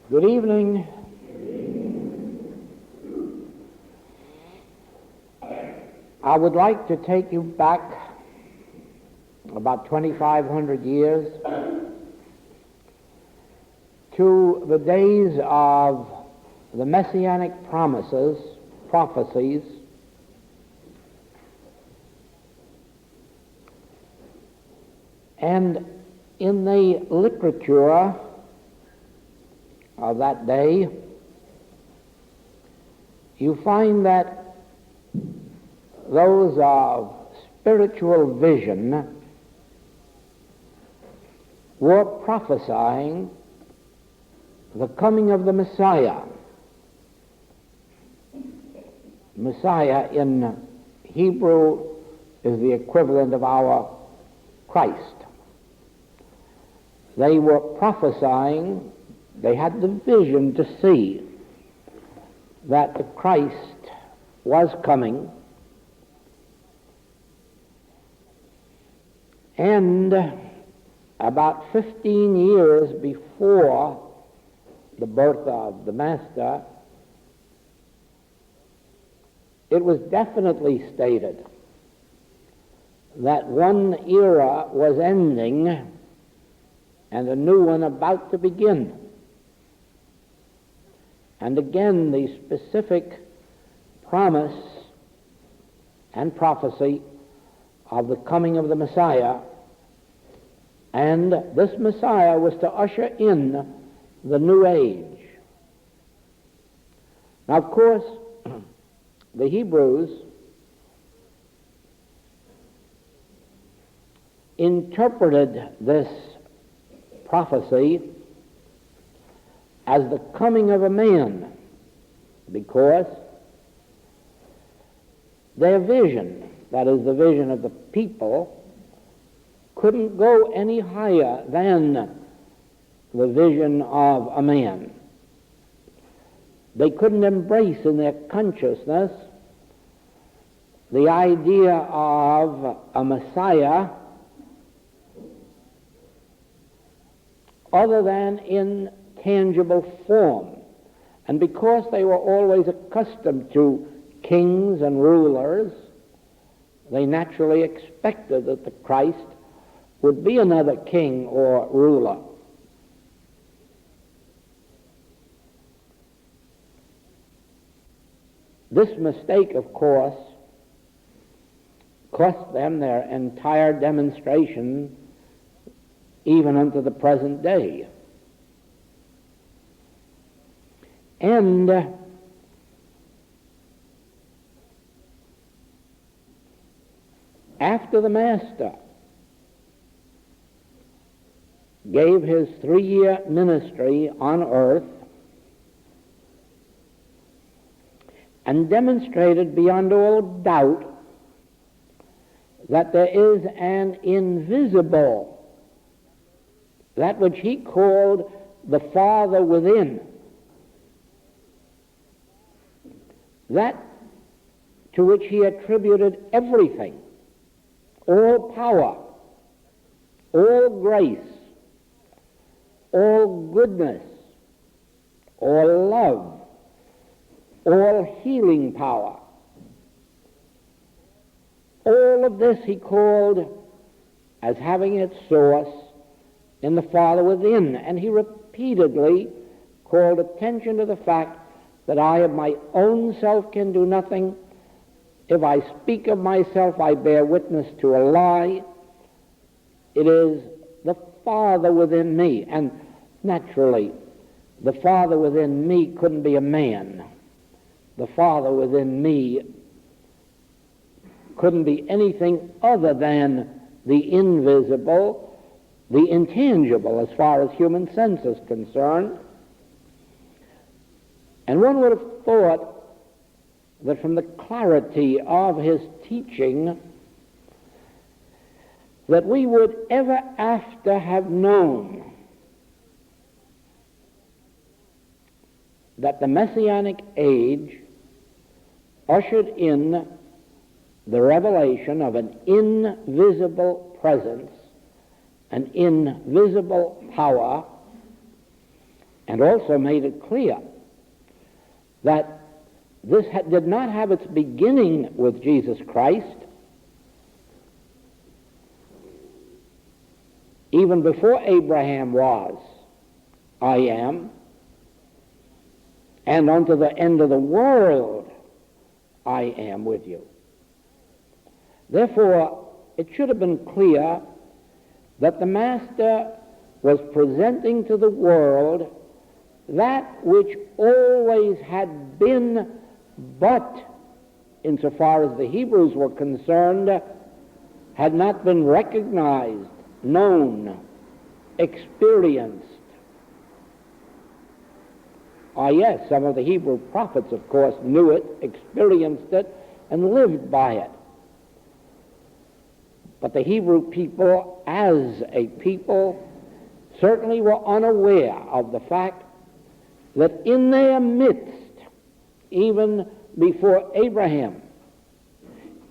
Good evening. I would like to take you back about 2,500 years to the days of the messianic prophecies, and in the literature of that day, you find that those of spiritual vision were prophesying the coming of the Messiah. Messiah in Hebrew is the equivalent of our Christ. They were prophesying, they had the vision to see that the Christ was coming, and about 15 years before the birth of the Master, it was definitely stated that one era was ending and a new one about to begin. And again, the specific promise and prophecy of the coming of the Messiah, and this Messiah was to usher in the new age. Now, of course, the Hebrews interpreted this prophecy as the coming of a man, because their vision, that is the vision of the people, couldn't go any higher than the vision of a man. They couldn't embrace in their consciousness the idea of a Messiah other than in tangible form. And because they were always accustomed to kings and rulers, they naturally expected that the Christ would be another king or ruler. This mistake, of course, cost them their entire demonstration even unto the present day. And after the Master gave his 3-year ministry on earth and demonstrated beyond all doubt that there is an invisible, that which he called the Father within, that to which he attributed everything, all power, all grace, all goodness, all love, all healing power. All of this he called as having its source in the Father within, and he repeatedly called attention to the fact that I of my own self can do nothing. If I speak of myself, I bear witness to a lie. It is the Father within me, and naturally, the Father within me couldn't be a man. The Father within me couldn't be anything other than the invisible, the intangible as far as human sense is concerned. And one would have thought that from the clarity of his teaching that we would ever after have known that the Messianic age ushered in the revelation of an invisible presence, an invisible power, and also made it clear that this did not have its beginning with Jesus Christ. Even before Abraham was, I am, and unto the end of the world I am with you. Therefore, it should have been clear that the Master was presenting to the world that which always had been, but insofar as the Hebrews were concerned, had not been recognized, known, experienced. Yes, some of the Hebrew prophets, of course, knew it, experienced it, and lived by it. But the Hebrew people, as a people, certainly were unaware of the fact that in their midst, even before Abraham,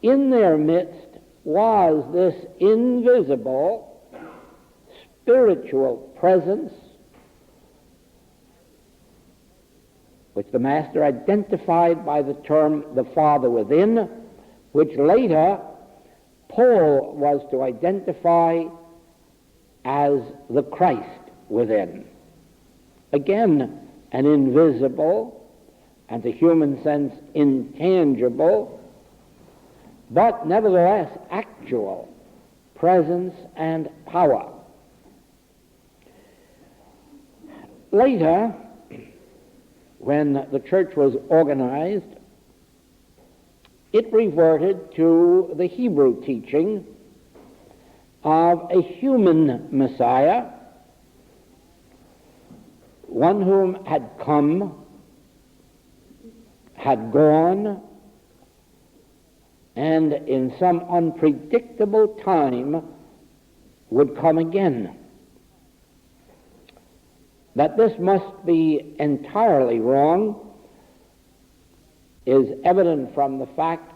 in their midst was this invisible spiritual presence which the Master identified by the term the Father within, which later Paul was to identify as the Christ within. Again, an invisible, and to human sense intangible, but nevertheless actual presence and power. Later, when the church was organized, it reverted to the Hebrew teaching of a human Messiah, one whom had come, had gone, and in some unpredictable time would come again. That this must be entirely wrong is evident from the fact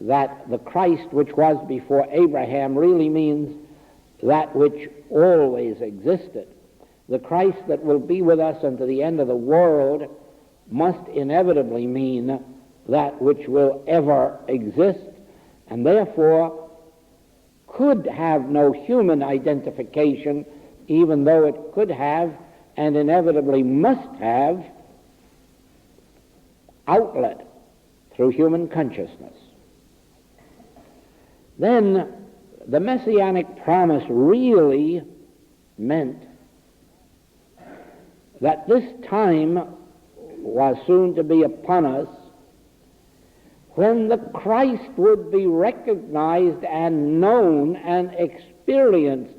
that the Christ which was before Abraham really means that which always existed. The Christ that will be with us unto the end of the world must inevitably mean that which will ever exist, and therefore could have no human identification, even though it could have and inevitably must have outlet through human consciousness. Then the messianic promise really meant that this time was soon to be upon us when the Christ would be recognized and known and experienced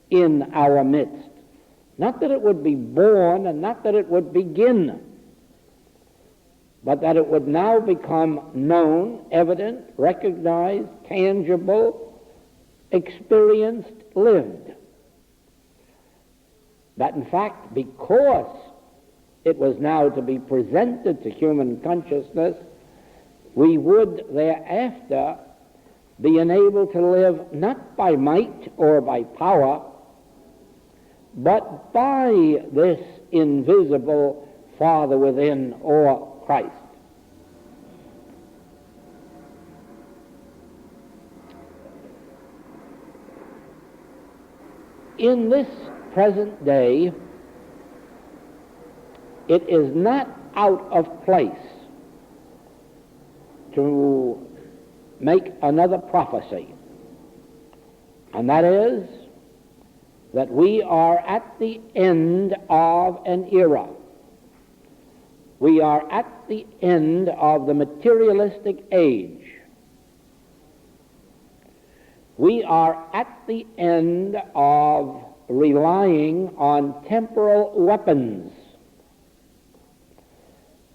in our midst. Not that it would be born and not that it would begin, but that it would now become known, evident, recognized, tangible, experienced, lived. That in fact, because it was now to be presented to human consciousness, we would thereafter be enabled to live not by might or by power, but by this invisible Father within, or Christ. In this present day, it is not out of place to make another prophecy, and that is that we are at the end of an era. We are at the end of the materialistic age. We are at the end of relying on temporal weapons.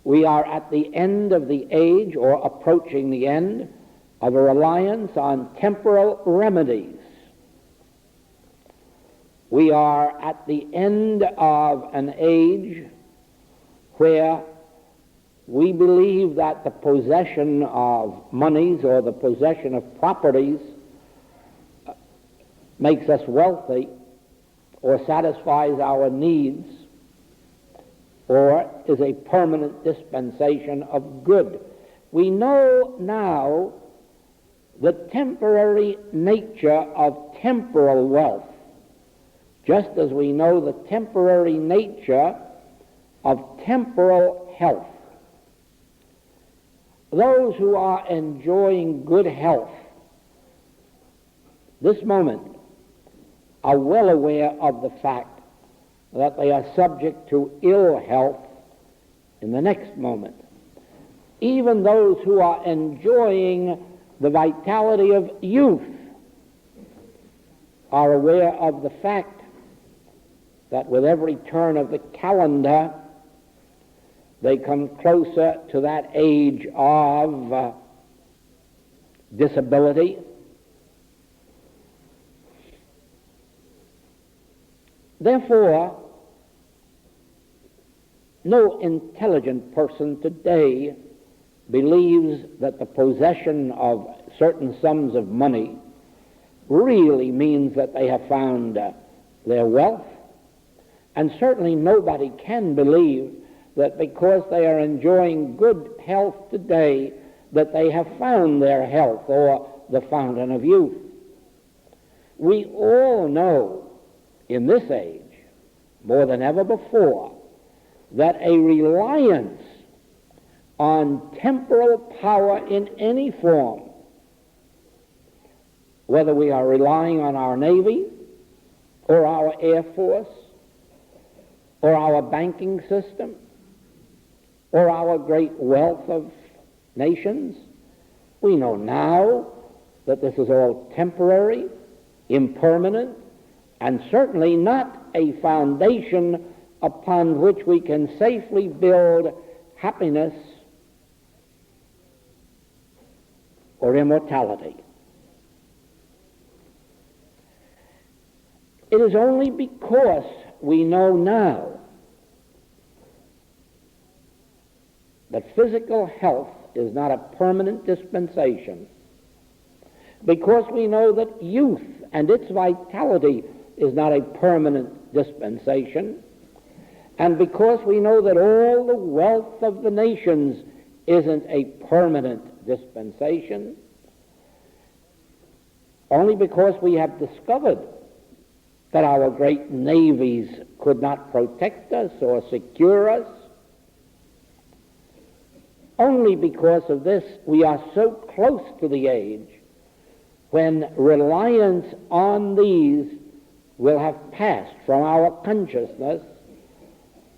We are at the end of the age, or approaching the end, of a reliance on temporal remedies. We are at the end of an age where we believe that the possession of monies or the possession of properties makes us wealthy or satisfies our needs, or is a permanent dispensation of good. We know now the temporary nature of temporal wealth, just as we know the temporary nature of temporal health. Those who are enjoying good health this moment are well aware of the fact that they are subject to ill health in the next moment. Even those who are enjoying the vitality of youth are aware of the fact that with every turn of the calendar they come closer to that age of disability. Therefore, no intelligent person today believes that the possession of certain sums of money really means that they have found their wealth, and certainly nobody can believe that because they are enjoying good health today that they have found their health or the fountain of youth. We all know in this age, more than ever before, that a reliance on temporal power in any form, whether we are relying on our Navy or our Air Force or our banking system or our great wealth of nations, we know now that this is all temporary, impermanent, and certainly not a foundation upon which we can safely build happiness or immortality. It is only because we know now that physical health is not a permanent dispensation, because we know that youth and its vitality is not a permanent dispensation, and because we know that all the wealth of the nations isn't a permanent dispensation, only because we have discovered that our great navies could not protect us or secure us, only because of this we are so close to the age when reliance on these will have passed from our consciousness,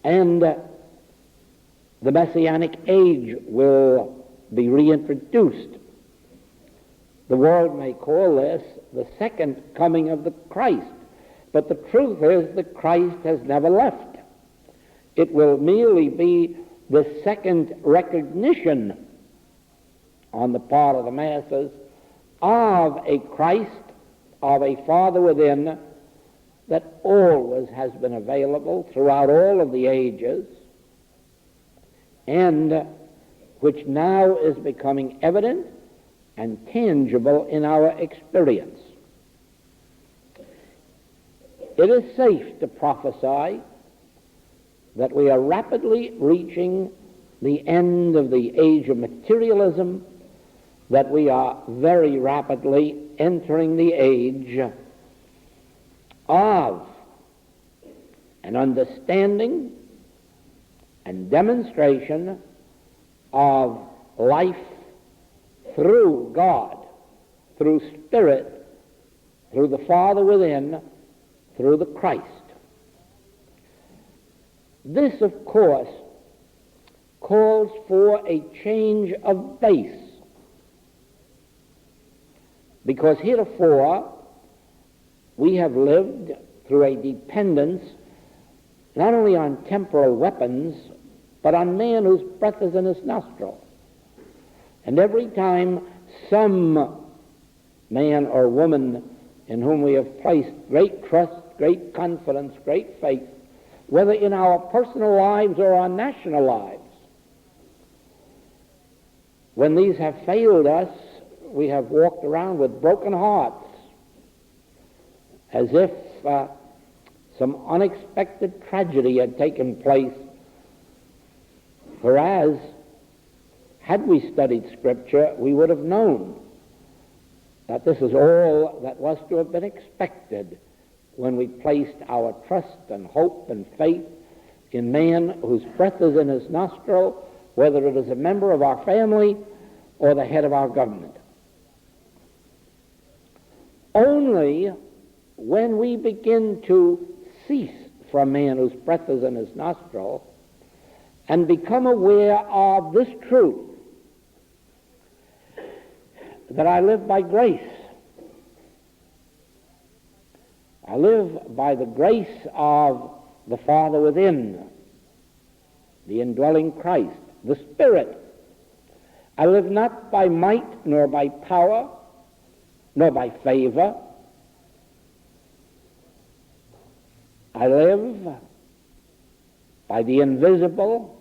and the Messianic age will be reintroduced. The world may call this the second coming of the Christ, but the truth is that Christ has never left. It will merely be the second recognition on the part of the masses of a Christ, of a Father within, that always has been available throughout all of the ages, and which now is becoming evident and tangible in our experience. It is safe to prophesy that we are rapidly reaching the end of the age of materialism, that we are very rapidly entering the age of an understanding and demonstration of life through God, through Spirit, through the Father within, through the Christ. This, of course, calls for a change of base, because heretofore we have lived through a dependence not only on temporal weapons, but on man whose breath is in his nostril. And every time some man or woman in whom we have placed great trust, great confidence, great faith, whether in our personal lives or our national lives, when these have failed us, we have walked around with broken hearts, as if some unexpected tragedy had taken place Whereas, had we studied Scripture, we would have known that this is all that was to have been expected when we placed our trust and hope and faith in man whose breath is in his nostril, whether it is a member of our family or the head of our government. Only when we begin to cease from man whose breath is in his nostril and become aware of this truth, that I live by grace. I live by the grace of the Father within, the indwelling Christ, the Spirit. I live not by might, nor by power, nor by favor. I live by the invisible,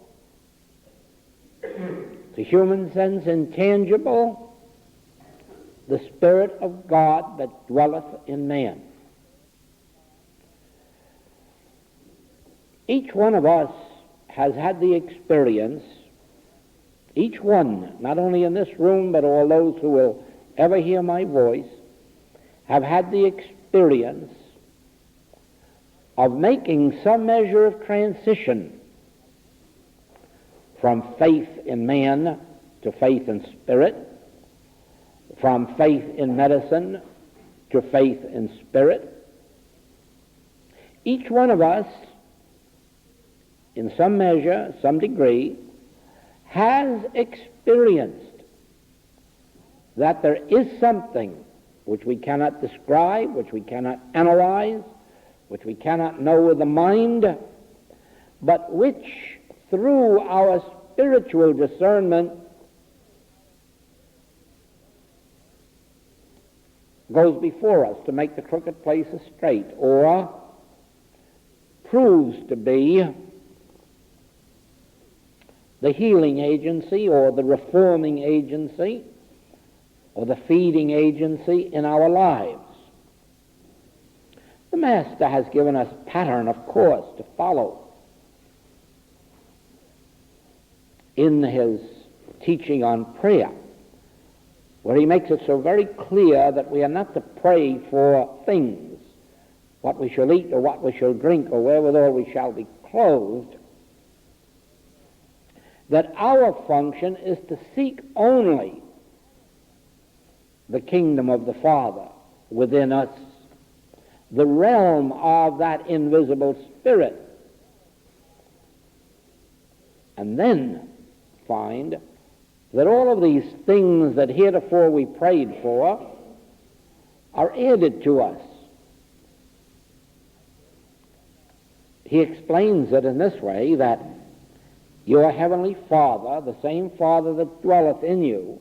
the human sense intangible, the Spirit of God that dwelleth in man. Each one of us has had the experience, each one, not only in this room, but all those who will ever hear my voice, have had the experience of making some measure of transition from faith in man to faith in spirit, from faith in medicine to faith in spirit. Each one of us, in some measure, some degree, has experienced that there is something which we cannot describe, which we cannot analyze, which we cannot know with the mind, but which, through our spiritual discernment, goes before us to make the crooked places straight, or proves to be the healing agency or the reforming agency or the feeding agency in our lives. The Master has given us pattern, of course, to follow in his teaching on prayer, where he makes it so very clear that we are not to pray for things, what we shall eat or what we shall drink or wherewithal we shall be clothed, that our function is to seek only the kingdom of the Father within us, the realm of that invisible Spirit, and then find that all of these things that heretofore we prayed for are added to us. He explains it in this way, that your heavenly Father, the same Father that dwelleth in you,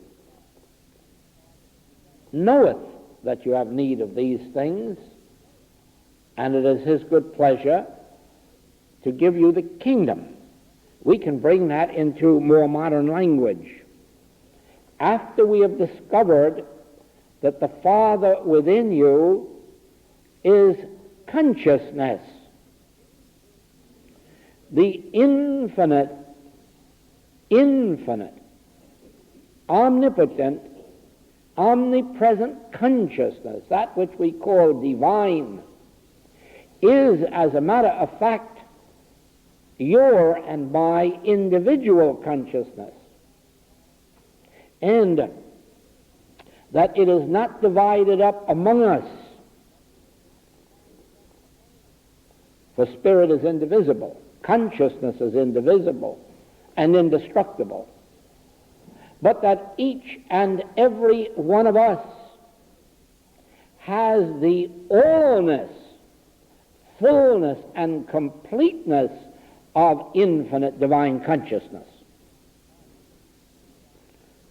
knoweth that you have need of these things, and it is his good pleasure to give you the kingdom. We can bring that into more modern language. After we have discovered that the Father within you is consciousness, the infinite, omnipotent, omnipresent consciousness, that which we call divine, is, as a matter of fact, your and my individual consciousness, and that it is not divided up among us, for spirit is indivisible, consciousness is indivisible and indestructible, but that each and every one of us has the allness, fullness, and completeness of infinite divine consciousness.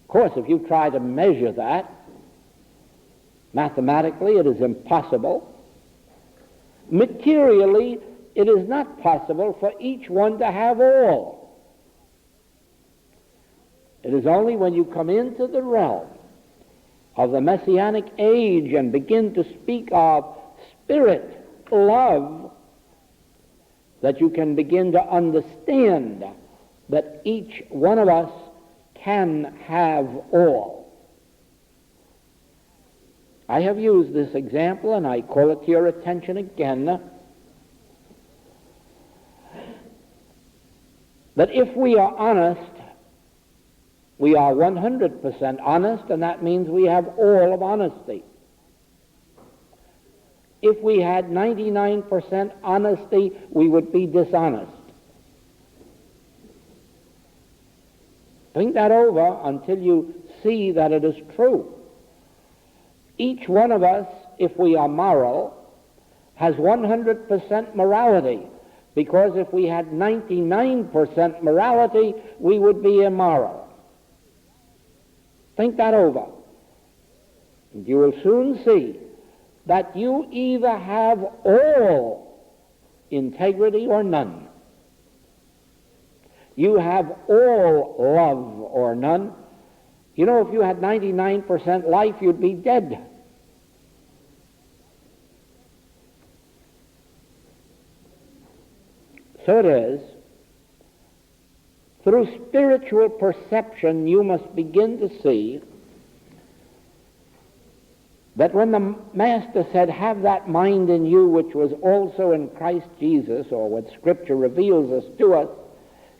Of course, if you try to measure that, mathematically it is impossible. Materially, it is not possible for each one to have all. It is only when you come into the realm of the Messianic age and begin to speak of spirit, love, that you can begin to understand that each one of us can have all. I have used this example, and I call it to your attention again, that if we are honest, we are 100% honest, and that means we have all of honesty. If we had 99% honesty, we would be dishonest. Think that over until you see that it is true. Each one of us, if we are moral, has 100% morality, because if we had 99% morality, we would be immoral. Think that over. And you will soon see that you either have all integrity or none. You have all love or none. You know, if you had 99% life, you'd be dead. So it is. Through spiritual perception, you must begin to see that when the Master said, have that mind in you which was also in Christ Jesus, or what Scripture reveals us to us,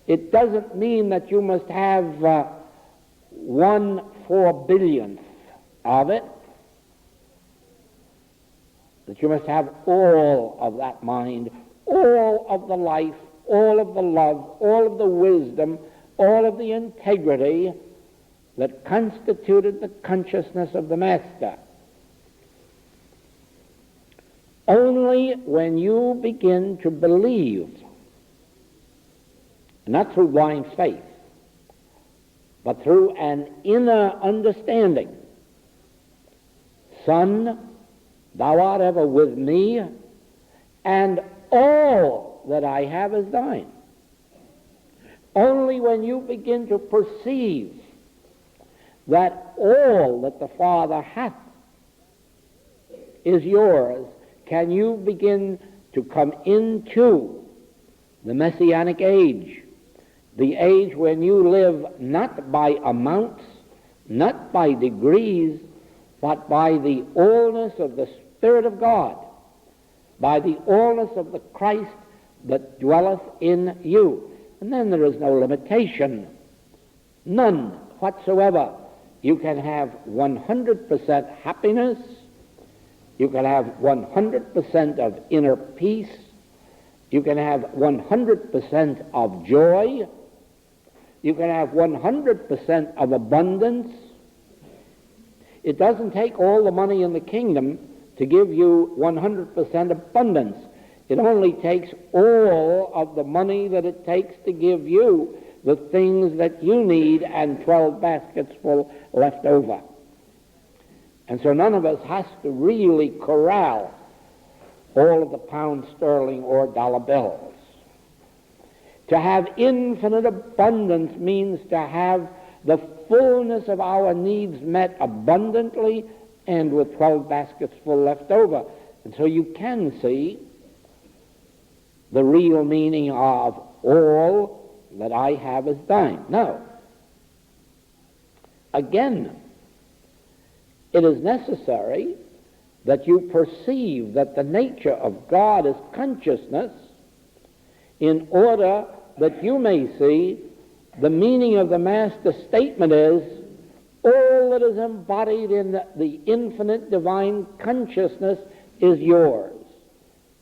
it doesn't mean that you must have 1/4 of it, that you must have all of that mind, all of the life, all of the love, all of the wisdom, all of the integrity that constituted the consciousness of the Master. Only when you begin to believe, not through blind faith, but through an inner understanding, Son, thou art ever with me, and all that I have is thine. Only when you begin to perceive that all that the Father hath is yours, can you begin to come into the Messianic age, the age when you live not by amounts, not by degrees, but by the allness of the Spirit of God, by the allness of the Christ that dwelleth in you. And then there is no limitation, none whatsoever. You can have 100% happiness, you can have 100% of inner peace, you can have 100% of joy, you can have 100% of abundance. It doesn't take all the money in the kingdom to give you 100% abundance. It only takes all of the money that it takes to give you the things that you need and 12 baskets full left over. And so none of us has to really corral all of the pound sterling or dollar bills. To have infinite abundance means to have the fullness of our needs met abundantly and with 12 baskets full left over. And so you can see the real meaning of all that I have is thine. Now, again, it is necessary that you perceive that the nature of God is consciousness in order that you may see the meaning of the Master's statement is all that is embodied in the infinite divine consciousness is yours.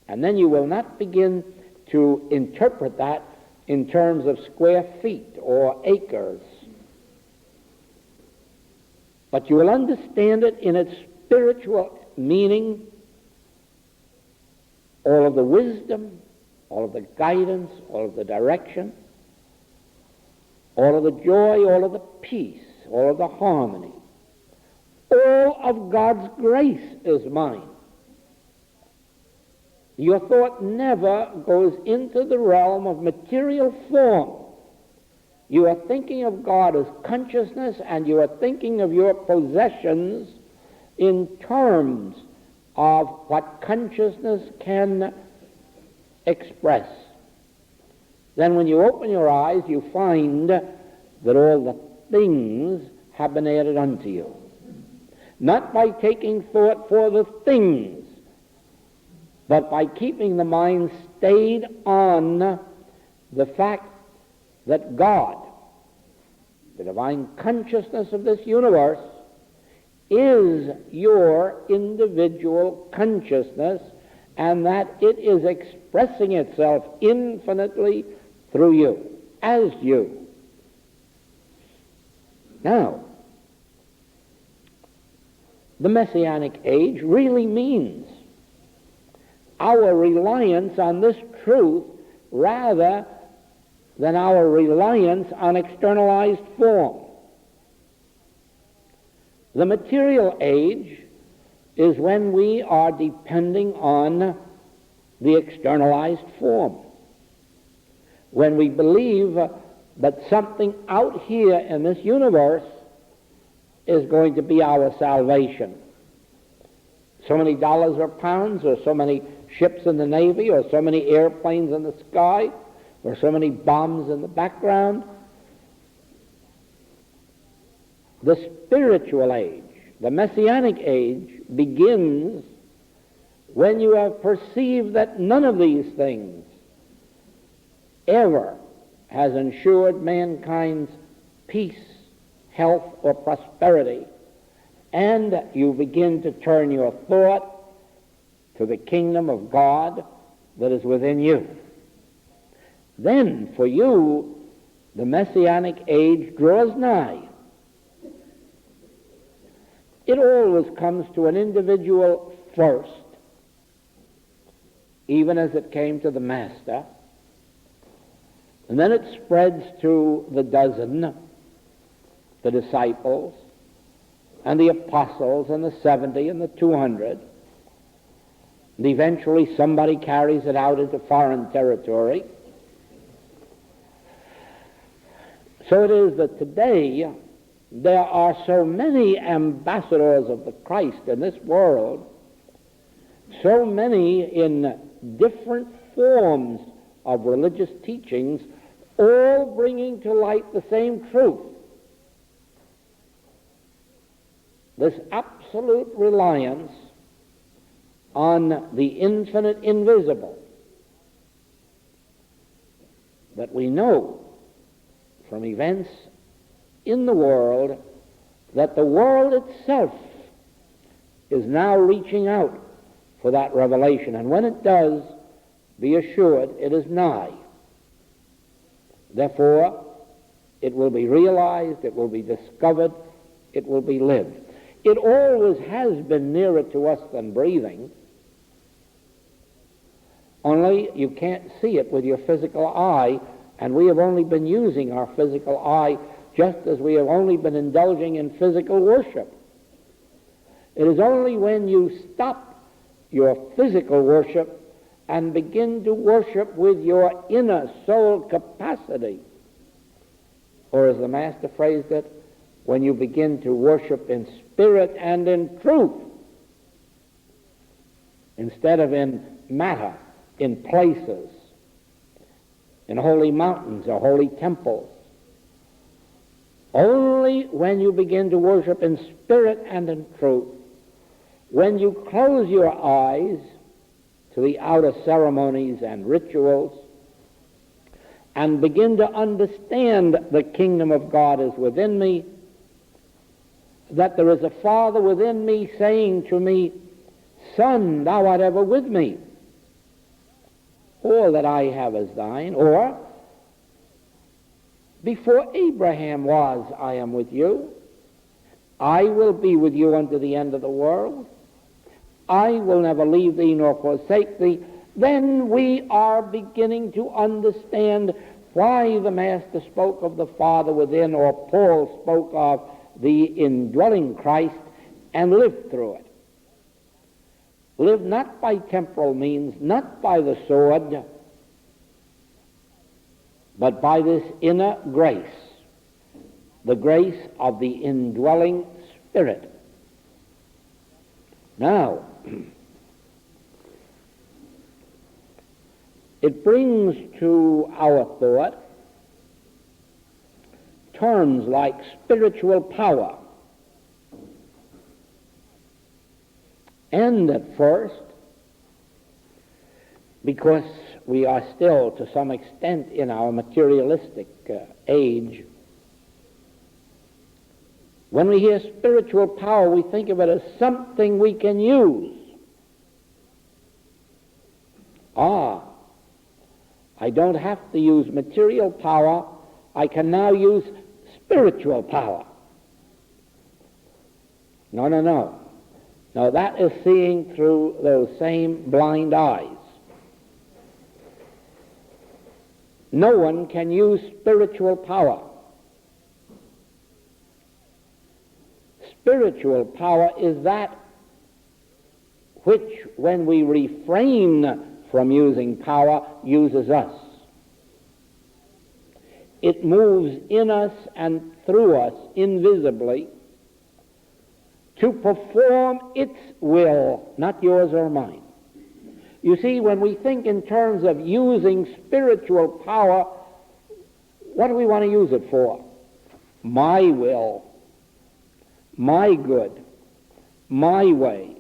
And then you will not begin to interpret that in terms of square feet or acres, but you will understand it in its spiritual meaning, all of the wisdom, all of the guidance, all of the direction, all of the joy, all of the peace, all of the harmony. All of God's grace is mine. Your thought never goes into the realm of material form. You are thinking of God as consciousness, and you are thinking of your possessions in terms of what consciousness can express. then when you open your eyes, you find that all the things have been added unto you. Not by taking thought for the things, but by keeping the mind stayed on the fact that God, the divine consciousness of this universe, is your individual consciousness, and that it is expressing itself infinitely through you, as you. Now, the Messianic age really means our reliance on this truth rather than our reliance on externalized form. The material age is when we are depending on the externalized form, when we believe that something out here in this universe is going to be our salvation. So many dollars or pounds, or so many ships in the Navy, or so many airplanes in the sky, or so many bombs in the background. The spiritual age, the Messianic age, begins when you have perceived that none of these things ever has ensured mankind's peace, health, or prosperity, and you begin to turn your thought to the kingdom of God that is within you. Then, for you, the Messianic age draws nigh. It always comes to an individual first, even as it came to the Master, and then it spreads to the dozen, the disciples, and the apostles, and the 70, and the 200, and eventually somebody carries it out into foreign territory. So it is that today there are so many ambassadors of the Christ in this world, so many in different forms of religious teachings, all bringing to light the same truth. This absolute reliance on the infinite invisible that we know from events in the world, that the world itself is now reaching out for that revelation. And when it does, be assured it is nigh. Therefore, it will be realized, it will be discovered, it will be lived. It always has been nearer to us than breathing, only you can't see it with your physical eye, and we have only been using our physical eye just as we have only been indulging in physical worship. It is only when you stop your physical worship and begin to worship with your inner soul capacity, or as the Master phrased it, when you begin to worship in spirit and in truth, instead of in matter, in places, in holy mountains or holy temples. Only when you begin to worship in spirit and in truth, when you close your eyes to the outer ceremonies and rituals and begin to understand the kingdom of God is within me, that there is a Father within me saying to me, Son, thou art ever with me. All that I have is thine. Or, before Abraham was, I am with you. I will be with you unto the end of the world. I will never leave thee nor forsake thee. Then we are beginning to understand why the Master spoke of the Father within, or Paul spoke of the indwelling Christ, and lived through it. Live not by temporal means, not by the sword, but by this inner grace, the grace of the indwelling Spirit. Now, It brings to our thought terms like spiritual power. And at first, because we are still to some extent in our materialistic age, when we hear spiritual power, we think of it as something we can use. I don't have to use material power. I can now use spiritual power. No. No, that is seeing through those same blind eyes. No one can use spiritual power. Spiritual power is that which, when we refrain from using power, uses us. It moves in us and through us invisibly to perform its will, not yours or mine. You see, when we think in terms of using spiritual power, what do we want to use it for? My will, my good, my way.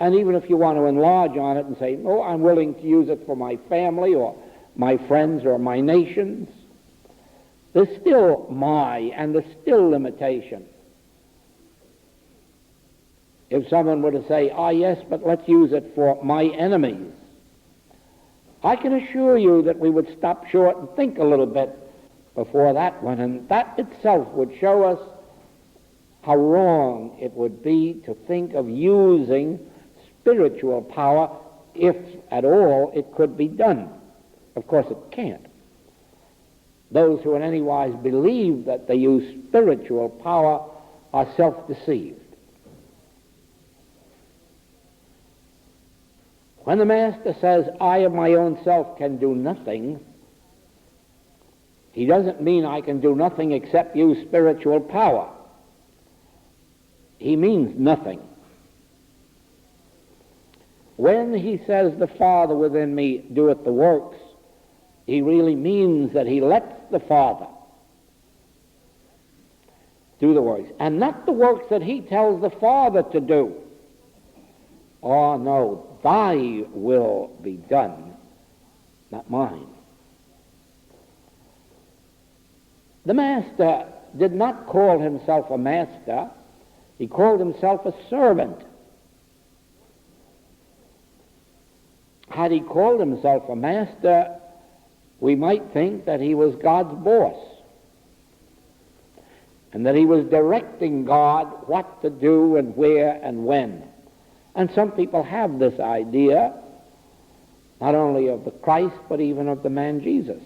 And even if you want to enlarge on it and say, oh, I'm willing to use it for my family or my friends or my nations, there's still my, and there's still limitation. If someone were to say, yes, but let's use it for my enemies, I can assure you that we would stop short and think a little bit before that one, and that itself would show us how wrong it would be to think of using spiritual power, if at all it could be done. Of course it can't. Those who in any wise believe that they use spiritual power are self-deceived. When the Master says, I of my own self can do nothing, he doesn't mean I can do nothing except use spiritual power. He means nothing. When he says, the Father within me doeth the works, he really means that he lets the Father do the works, and not the works that he tells the Father to do. Oh, no, thy will be done, not mine. The Master did not call himself a master. He called himself a servant. Had he called himself a master, we might think that he was God's boss and that he was directing God what to do and where and when. And some people have this idea, not only of the Christ, but even of the man Jesus.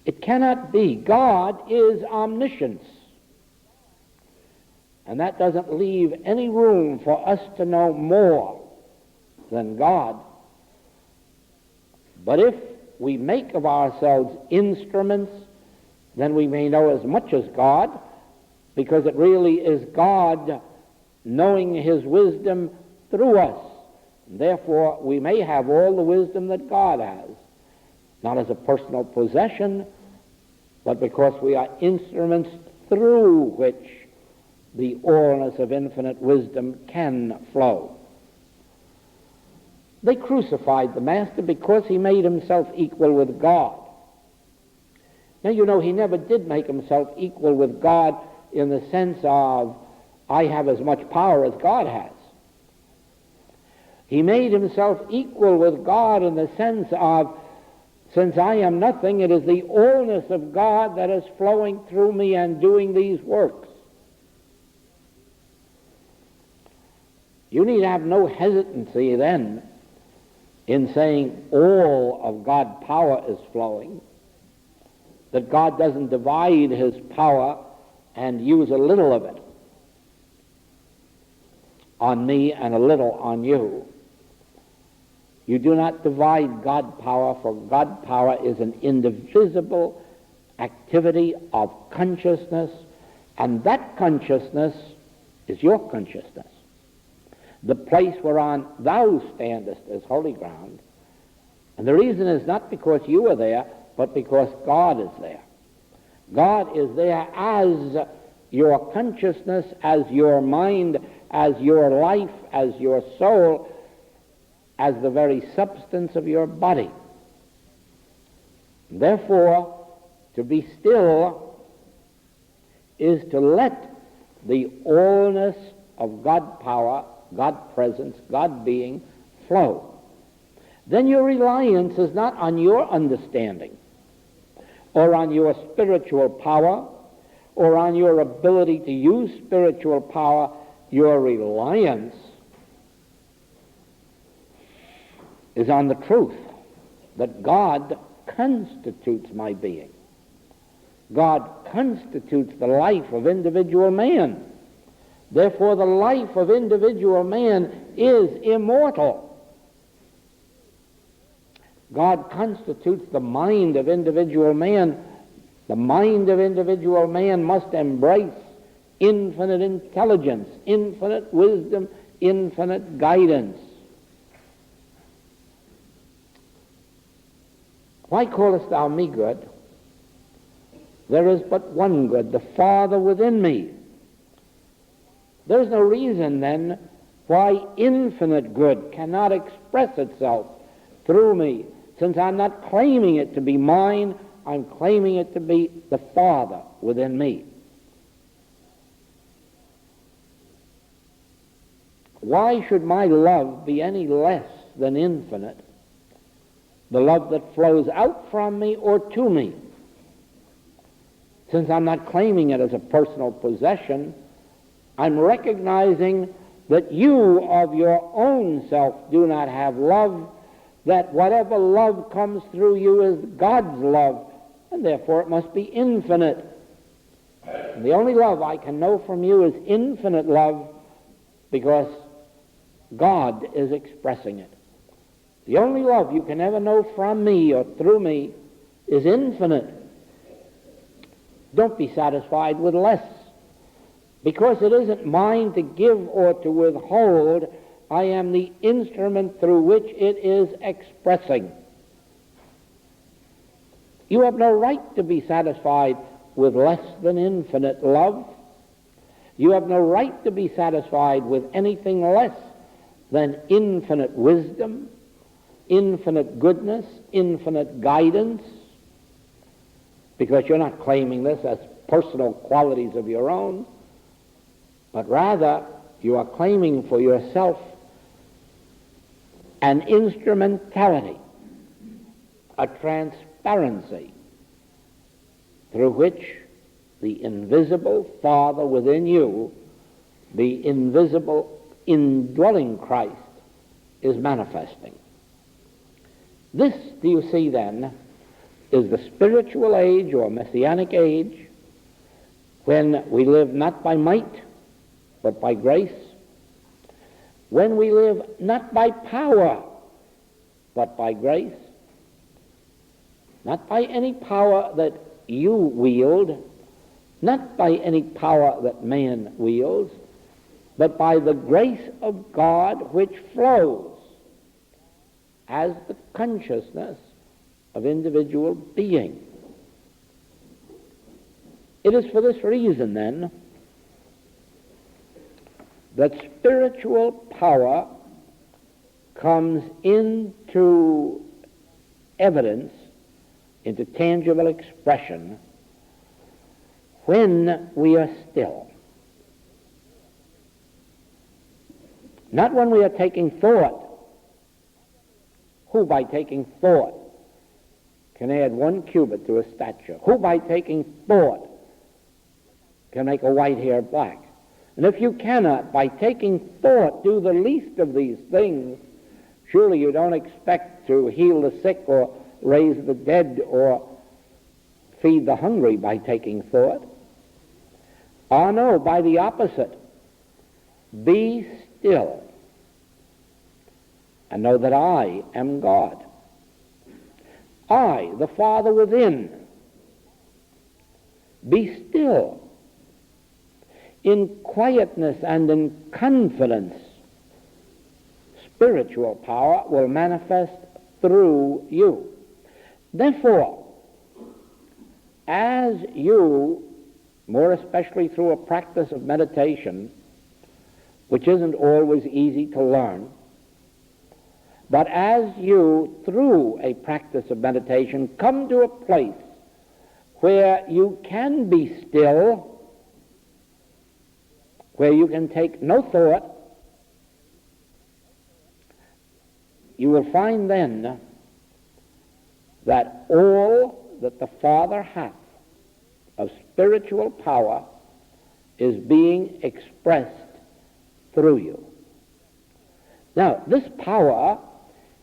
It cannot be. God is omniscience. And that doesn't leave any room for us to know more than God. But if we make of ourselves instruments, then we may know as much as God, because it really is God knowing his wisdom through us. And therefore, we may have all the wisdom that God has, not as a personal possession, but because we are instruments through which the allness of infinite wisdom can flow. They crucified the Master because he made himself equal with God. Now, you know, he never did make himself equal with God in the sense of, I have as much power as God has. He made himself equal with God in the sense of, since I am nothing, it is the allness of God that is flowing through me and doing these works. You need have no hesitancy then in saying all of God's power is flowing, that God doesn't divide his power and use a little of it on me and a little on you. You do not divide God's power, for God's power is an indivisible activity of consciousness, and that consciousness is your consciousness. the place whereon thou standest is holy ground. And the reason is not because you are there, but because God is there. God is there as your consciousness, as your mind, as your life, as your soul, as the very substance of your body. Therefore, to be still is to let the allness of God power, God presence, God being flow. Then your reliance is not on your understanding or on your spiritual power or on your ability to use spiritual power. Your reliance is on the truth that God constitutes my being. God constitutes the life of individual man. Therefore, the life of individual man is immortal. God constitutes the mind of individual man. The mind of individual man must embrace infinite intelligence, infinite wisdom, infinite guidance. Why callest thou me good? There is but one good, the Father within me. There is no reason, then, why infinite good cannot express itself through me, since I'm not claiming it to be mine, I'm claiming it to be the Father within me. Why should my love be any less than infinite, the love that flows out from me or to me? Since I'm not claiming it as a personal possession, I'm recognizing that you of your own self do not have love, that whatever love comes through you is God's love, and therefore it must be infinite. And the only love I can know from you is infinite love, because God is expressing it. The only love you can ever know from me or through me is infinite. Don't be satisfied with less. Because it isn't mine to give or to withhold, I am the instrument through which it is expressing. You have no right to be satisfied with less than infinite love. You have no right to be satisfied with anything less than infinite wisdom, infinite goodness, infinite guidance, because you're not claiming this as personal qualities of your own, but rather you are claiming for yourself an instrumentality, a transparency through which the invisible Father within you, the invisible indwelling Christ, is manifesting. This, do you see then, is the spiritual age or messianic age, when we live not by might but by grace, when we live not by power but by grace, not by any power that you wield, not by any power that man wields, but by the grace of God which flows as the consciousness of individual being. It is for this reason, then, that spiritual power comes into evidence, into tangible expression, when we are still. Not when we are taking thought. Who by taking thought can add 1 cubit to a stature? Who by taking thought can make a white hair black? And if you cannot, by taking thought, do the least of these things, surely you don't expect to heal the sick or raise the dead or feed the hungry by taking thought. Ah, no, by the opposite. Be still and know that I am God. I, the Father within. Be still in quietness and in confidence spiritual power will manifest through you. Therefore, as you, more especially through a practice of meditation, which isn't always easy to learn, but as you, through a practice of meditation, come to a place where you can be still, where you can take no thought, you will find then that all that the Father hath of spiritual power is being expressed through you. Now, this power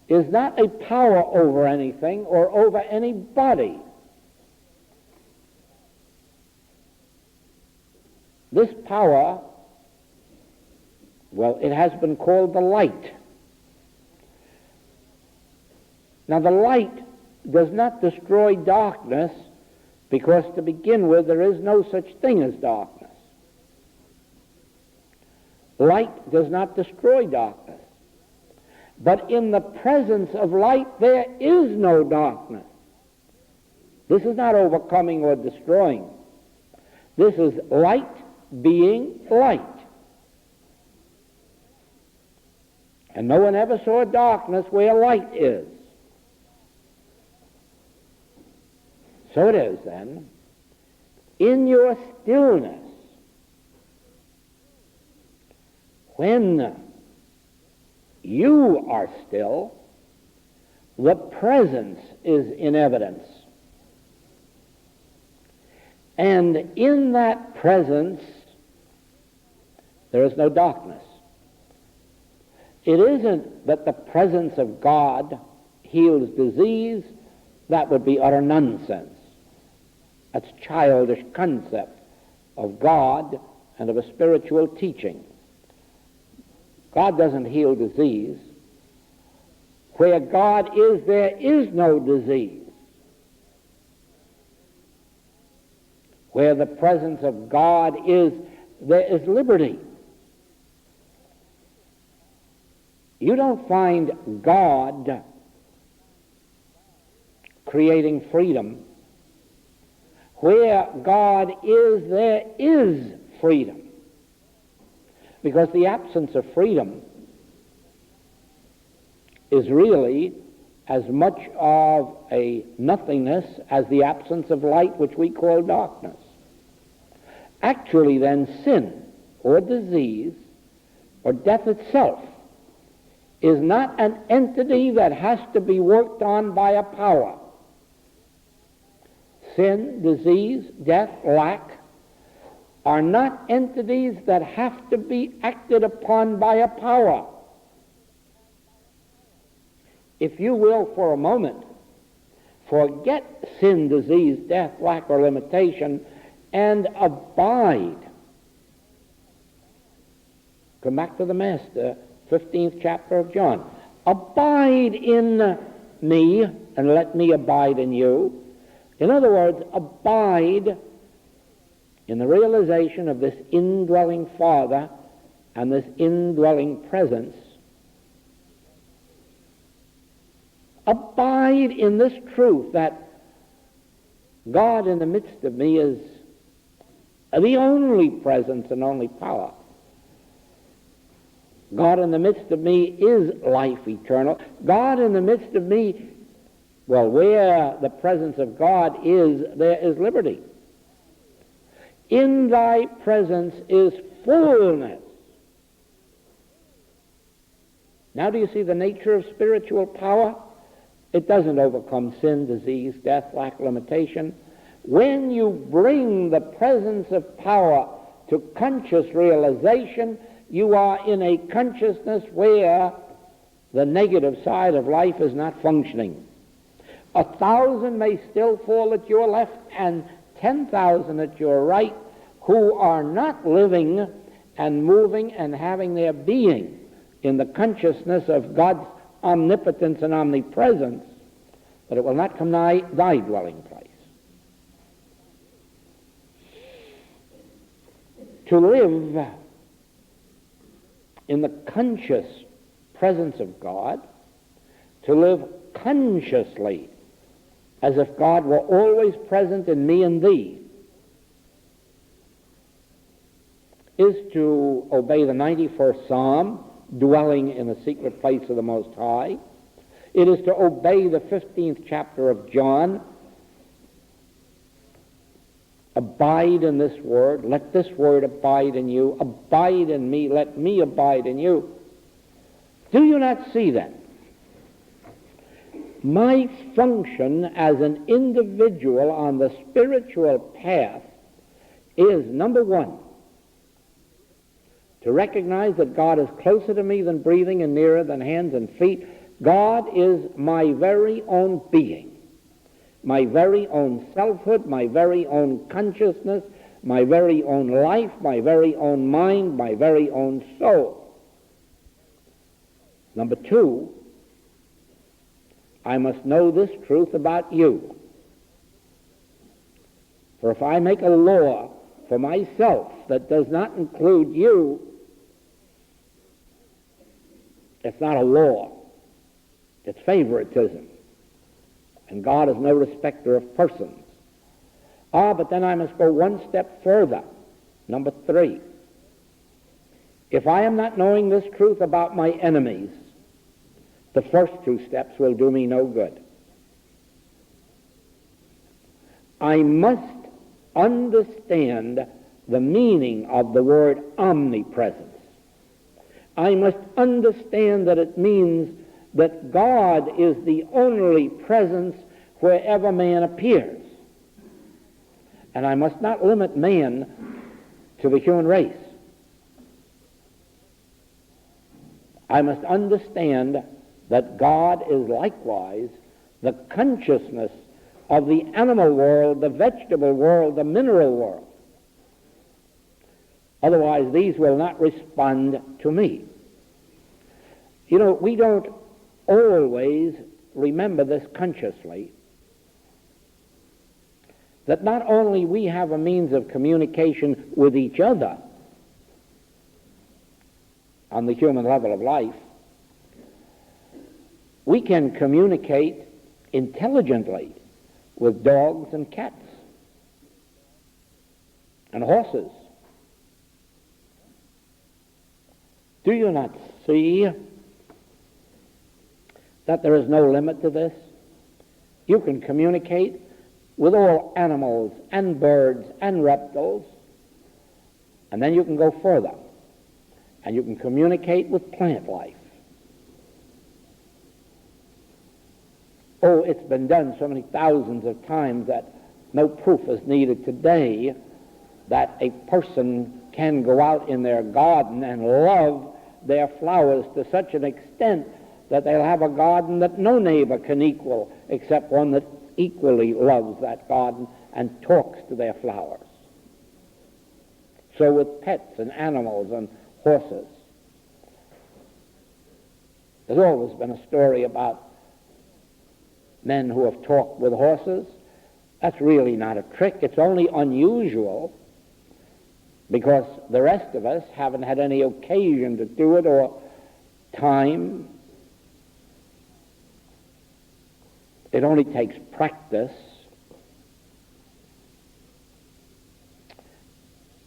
is not a power over anything or over anybody. This power, well, it has been called the light. Now, the light does not destroy darkness, because to begin with, there is no such thing as darkness. Light does not destroy darkness. But in the presence of light, there is no darkness. This is not overcoming or destroying. This is light being light. And no one ever saw darkness where light is. So it is then, in your stillness, when you are still, the presence is in evidence. And in that presence, there is no darkness. It isn't that the presence of God heals disease. That would be utter nonsense. That's childish concept of God and of a spiritual teaching. God doesn't heal disease. Where God is, there is no disease. Where the presence of God is, there is liberty. You don't find God creating freedom. Where God is, there is freedom. Because the absence of freedom is really as much of a nothingness as the absence of light, which we call darkness. Actually, then, sin or disease or death itself is not an entity that has to be worked on by a power. Sin, disease, death, lack are not entities that have to be acted upon by a power. If you will, for a moment, forget sin, disease, death, lack, or limitation, and abide. Come back to the Master, 15th chapter of John. Abide in me, and let me abide in you. In other words, abide in the realization of this indwelling Father and this indwelling presence. Abide in this truth that God in the midst of me is the only presence and only power. God in the midst of me is life eternal. God in the midst of me, well, where the presence of God is, there is liberty. In thy presence is fullness. Now do you see the nature of spiritual power? It doesn't overcome sin, disease, death, lack, limitation. When you bring the presence of power to conscious realization, you are in a consciousness where the negative side of life is not functioning. 1,000 may still fall at your left and 10,000 at your right who are not living and moving and having their being in the consciousness of God's omnipotence and omnipresence, but it will not come nigh thy dwelling place. To live in the conscious presence of God, to live consciously, as if God were always present in me and thee, is to obey the 91st Psalm, dwelling in the secret place of the Most High. It is to obey the 15th chapter of John. Abide in this word. Let this word abide in you. Abide in me. Let me abide in you. Do you not see then? My function as an individual on the spiritual path is, number one, to recognize that God is closer to me than breathing and nearer than hands and feet. God is my very own being, my very own selfhood, my very own consciousness, my very own life, my very own mind, my very own soul. Number two, I must know this truth about you. For if I make a law for myself that does not include you, it's not a law. It's favoritism. And God is no respecter of persons. But then I must go one step further. Number three. If I am not knowing this truth about my enemies, the first two steps will do me no good. I must understand the meaning of the word omnipresence. I must understand that it means that God is the only presence wherever man appears. And I must not limit man to the human race. I must understand that God is likewise the consciousness of the animal world, the vegetable world, the mineral world. Otherwise, these will not respond to me. You know, we don't always remember this consciously, that not only we have a means of communication with each other on the human level of life, we can communicate intelligently with dogs and cats and horses. Do you not see that there is no limit to this? You can communicate with all animals and birds and reptiles, and then you can go further, and you can communicate with plant life. Oh, it's been done so many thousands of times that no proof is needed today that a person can go out in their garden and love their flowers to such an extent that they'll have a garden that no neighbor can equal except one that equally loves that garden and talks to their flowers. So with pets and animals and horses. There's always been a story about men who have talked with horses. That's really not a trick. It's only unusual because the rest of us haven't had any occasion to do it or time. It only takes practice.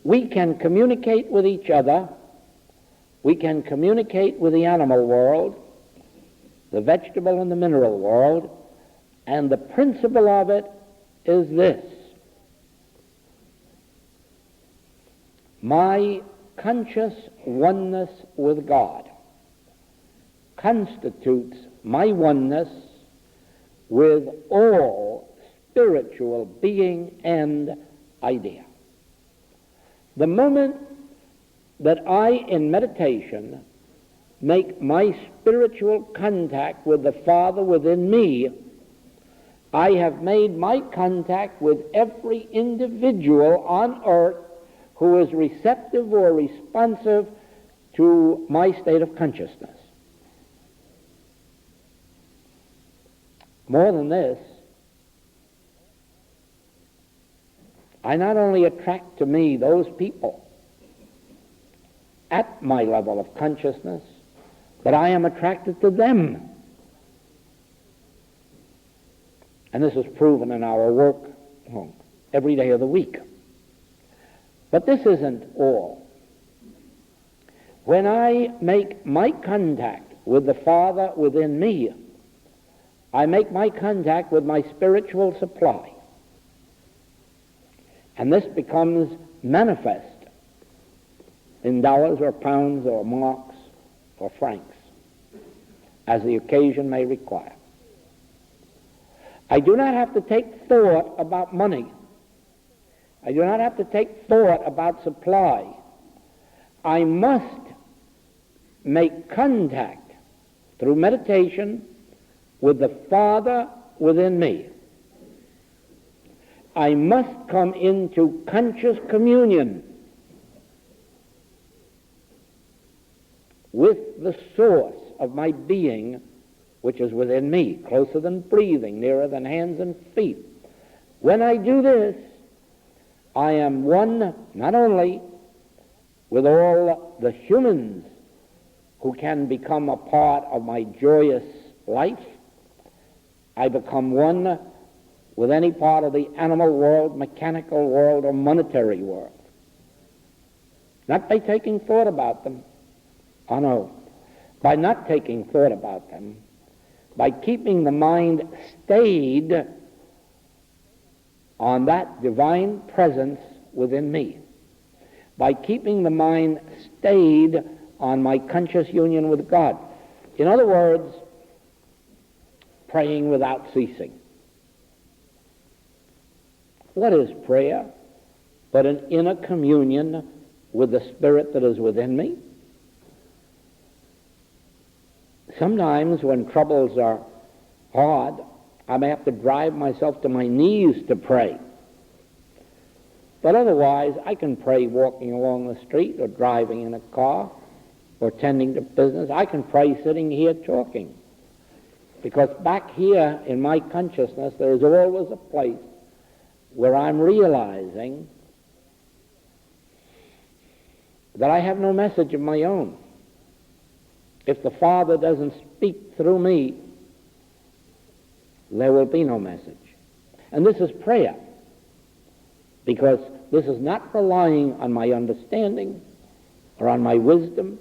We can communicate with each other. We can communicate with the animal world, the vegetable and the mineral world, and the principle of it is this. My conscious oneness with God constitutes my oneness with all spiritual being and idea. The moment that I, in meditation, make my spiritual contact with the Father within me, I have made my contact with every individual on earth who is receptive or responsive to my state of consciousness. More than this, I not only attract to me those people at my level of consciousness but I am attracted to them. And this is proven in our work every day of the week. But this isn't all. When I make my contact with the Father within me, I make my contact with my spiritual supply. And this becomes manifest in dollars or pounds or marks or francs, as the occasion may require. I do not have to take thought about money. I do not have to take thought about supply. I must make contact through meditation with the Father within me. I must come into conscious communion with the source of my being, which is within me, closer than breathing, nearer than hands and feet. When I do this, I am one not only with all the humans who can become a part of my joyous life, I become one with any part of the animal world, mechanical world, or monetary world. Not by taking thought about them. Oh no. By not taking thought about them, by keeping the mind stayed on that divine presence within me, by keeping the mind stayed on my conscious union with God. In other words, praying without ceasing. What is prayer but an inner communion with the Spirit that is within me? Sometimes when troubles are hard, I may have to drive myself to my knees to pray. But otherwise, I can pray walking along the street or driving in a car or tending to business. I can pray sitting here talking. Because back here in my consciousness, there is always a place where I'm realizing that I have no message of my own. If the Father doesn't speak through me, there will be no message. And this is prayer, because this is not relying on my understanding or on my wisdom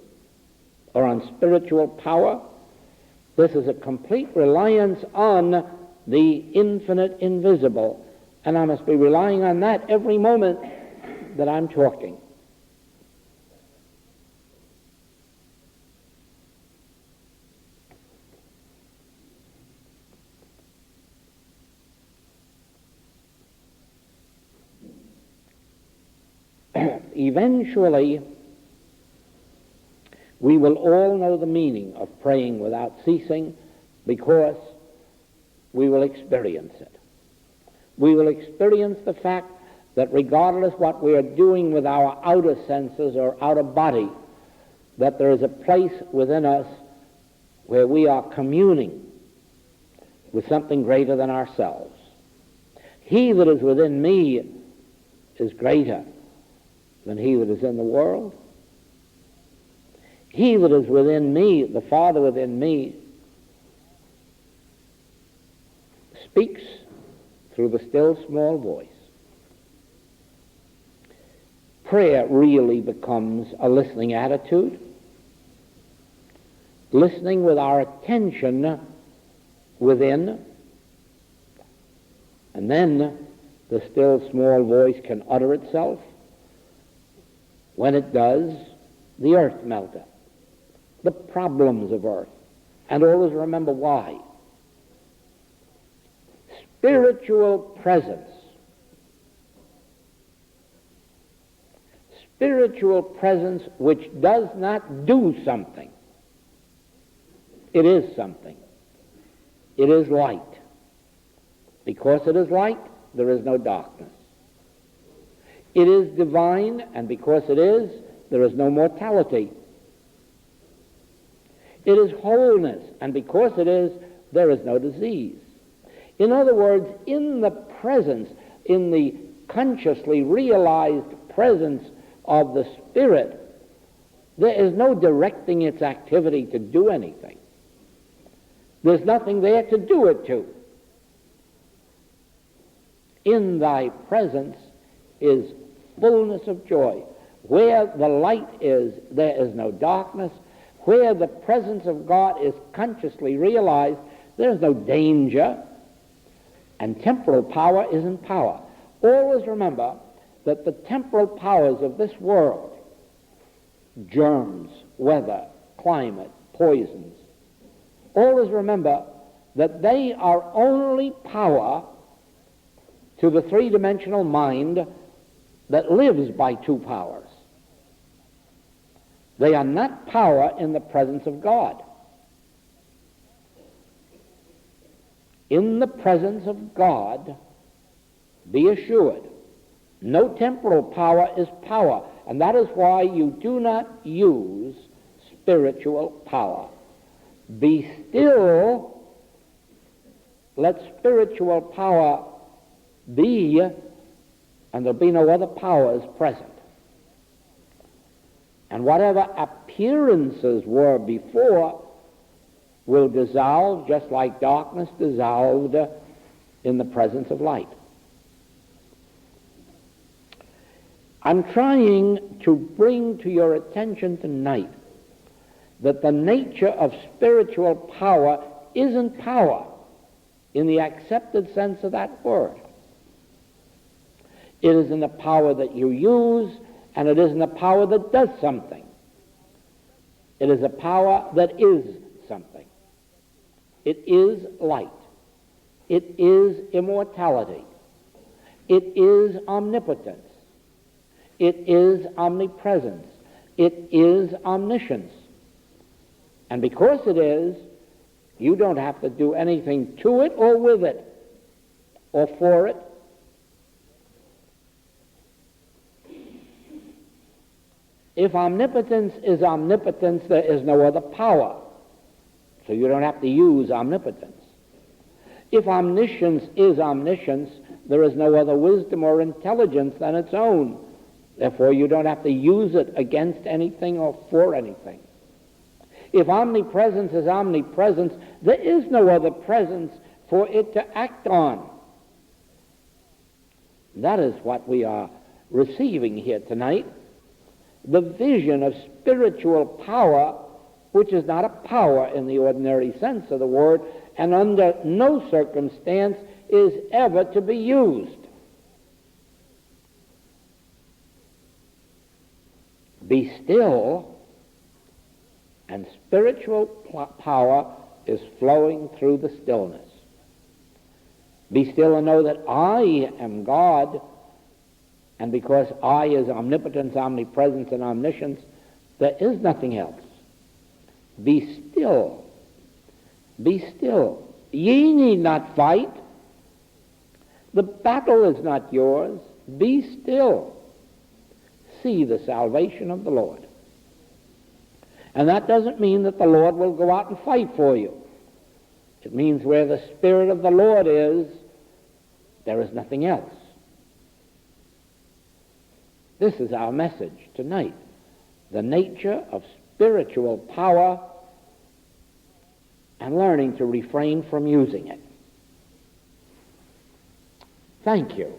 or on spiritual power. This is a complete reliance on the infinite invisible, and I must be relying on that every moment that I'm talking. Eventually, we will all know the meaning of praying without ceasing, because we will experience it. We will experience the fact that regardless what we are doing with our outer senses or outer body, that there is a place within us where we are communing with something greater than ourselves. He that is within me is greater than he that is in the world. He that is within me, the Father within me, speaks through the still small voice. Prayer really becomes a listening attitude, listening with our attention within, and then the still small voice can utter itself. When it does, the earth melteth, the problems of earth, and always remember why. Spiritual presence. Spiritual presence which does not do something. It is something. It is light. Because it is light, there is no darkness. It is divine, and because it is, there is no mortality. It is wholeness, and because it is, there is no disease. In other words, in the presence, in the consciously realized presence of the Spirit, There is no directing its activity to do anything. There's nothing there to do it to. In thy presence is fullness of joy. Where the light is, there is no darkness. Where the presence of God is consciously realized, there is no danger. And temporal power isn't power. Always remember that the temporal powers of this world, germs, weather, climate, poisons, always remember that they are only power to the three-dimensional mind that lives by two powers. They are not power in the presence of God. In the presence of God, be assured, no temporal power is power, and that is why you do not use spiritual power. Be still, let spiritual power be, and there'll be no other powers present. And whatever appearances were before will dissolve just like darkness dissolved in the presence of light. I'm trying to bring to your attention tonight that the nature of spiritual power isn't power in the accepted sense of that word. It isn't the power that you use, and it isn't a power that does something. It is a power that is something. It is light. It is immortality. It is omnipotence. It is omnipresence. It is omniscience. And because it is, you don't have to do anything to it or with it or for it. If omnipotence is omnipotence, there is no other power. So you don't have to use omnipotence. If omniscience is omniscience, there is no other wisdom or intelligence than its own. Therefore, you don't have to use it against anything or for anything. If omnipresence is omnipresence, there is no other presence for it to act on. That is what we are receiving here tonight. The vision of spiritual power, which is not a power in the ordinary sense of the word, and under no circumstance is ever to be used. Be still, and spiritual power is flowing through the stillness. Be still and know that I am God, and because I is omnipotence, omnipresence, and omniscience, there is nothing else. Be still. Be still. Ye need not fight. The battle is not yours. Be still. See the salvation of the Lord. And that doesn't mean that the Lord will go out and fight for you. It means where the Spirit of the Lord is, there is nothing else. This is our message tonight. The nature of spiritual power and learning to refrain from using it. Thank you.